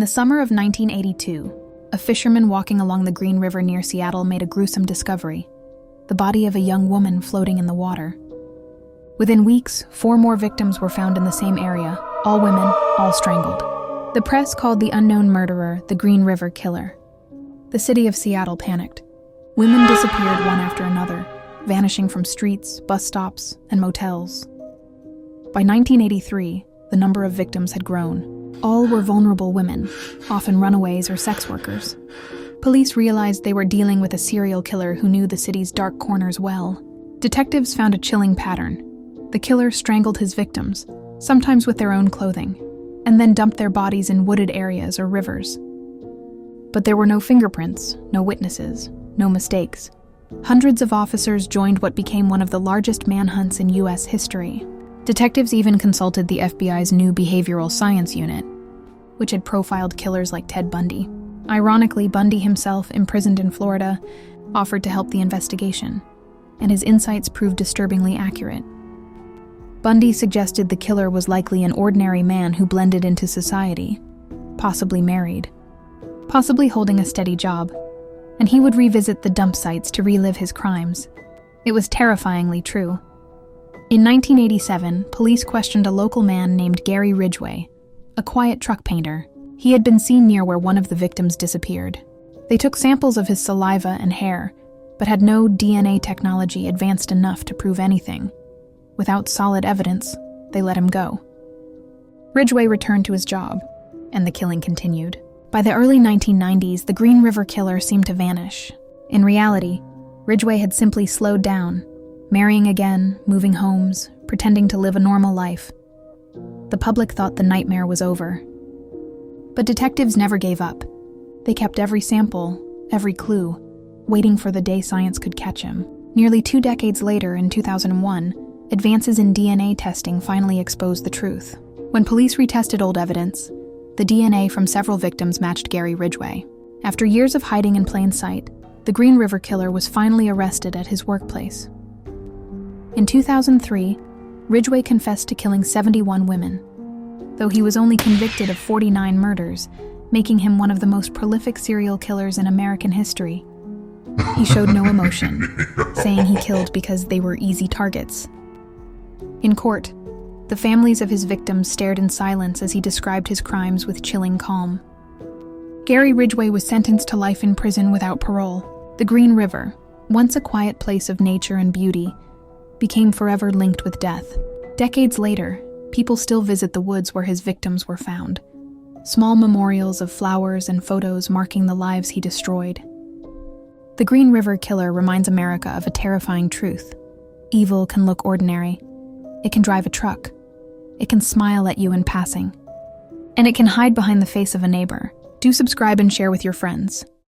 the summer of 1982, a fisherman walking along the Green River near Seattle made a gruesome discovery: the body of a young woman floating in the water. Within weeks, 4 more victims were found in the same area, all women, all strangled. The press called the unknown murderer the Green River Killer. The city of Seattle panicked. Women disappeared one after another, vanishing from streets, bus stops, and motels. By 1983, the number of victims had grown. All were vulnerable women, often runaways or sex workers. Police realized they were dealing with a serial killer who knew the city's dark corners well. Detectives found a chilling pattern. The killer strangled his victims, sometimes with their own clothing, and then dumped their bodies in wooded areas or rivers. But there were no fingerprints, no witnesses, no mistakes. Hundreds of officers joined what became one of the largest manhunts in U.S. history. Detectives even consulted the FBI's new behavioral science unit, which had profiled killers like Ted Bundy. Ironically, Bundy himself, imprisoned in Florida, offered to help the investigation, and his insights proved disturbingly accurate. Bundy suggested the killer was likely an ordinary man who blended into society, possibly married, possibly holding a steady job, and he would revisit the dump sites to relive his crimes. It was terrifyingly true. In 1987, police questioned a local man named Gary Ridgway, a quiet truck painter. He had been seen near where one of the victims disappeared. They took samples of his saliva and hair, but had no DNA technology advanced enough to prove anything. Without solid evidence, they let him go. Ridgway returned to his job, and the killing continued. By the early 1990s, the Green River Killer seemed to vanish. In reality, Ridgway had simply slowed down, marrying again, moving homes, pretending to live a normal life. The public thought the nightmare was over. But detectives never gave up. They kept every sample, every clue, waiting for the day science could catch him. Nearly 2 decades later, in 2001, advances in DNA testing finally exposed the truth. When police retested old evidence, the DNA from several victims matched Gary Ridgway. After years of hiding in plain sight, the Green River Killer was finally arrested at his workplace. In 2003, Ridgway confessed to killing 71 women, though he was only convicted of 49 murders, making him one of the most prolific serial killers in American history. He showed no emotion, saying he killed because they were easy targets. In court, the families of his victims stared in silence as he described his crimes with chilling calm. Gary Ridgway was sentenced to life in prison without parole. The Green River, once a quiet place of nature and beauty, became forever linked with death. Decades later, people still visit the woods where his victims were found. Small memorials of flowers and photos marking the lives he destroyed. The Green River Killer reminds America of a terrifying truth. Evil can look ordinary. It can drive a truck. It can smile at you in passing. And it can hide behind the face of a neighbor. Do subscribe and share with your friends.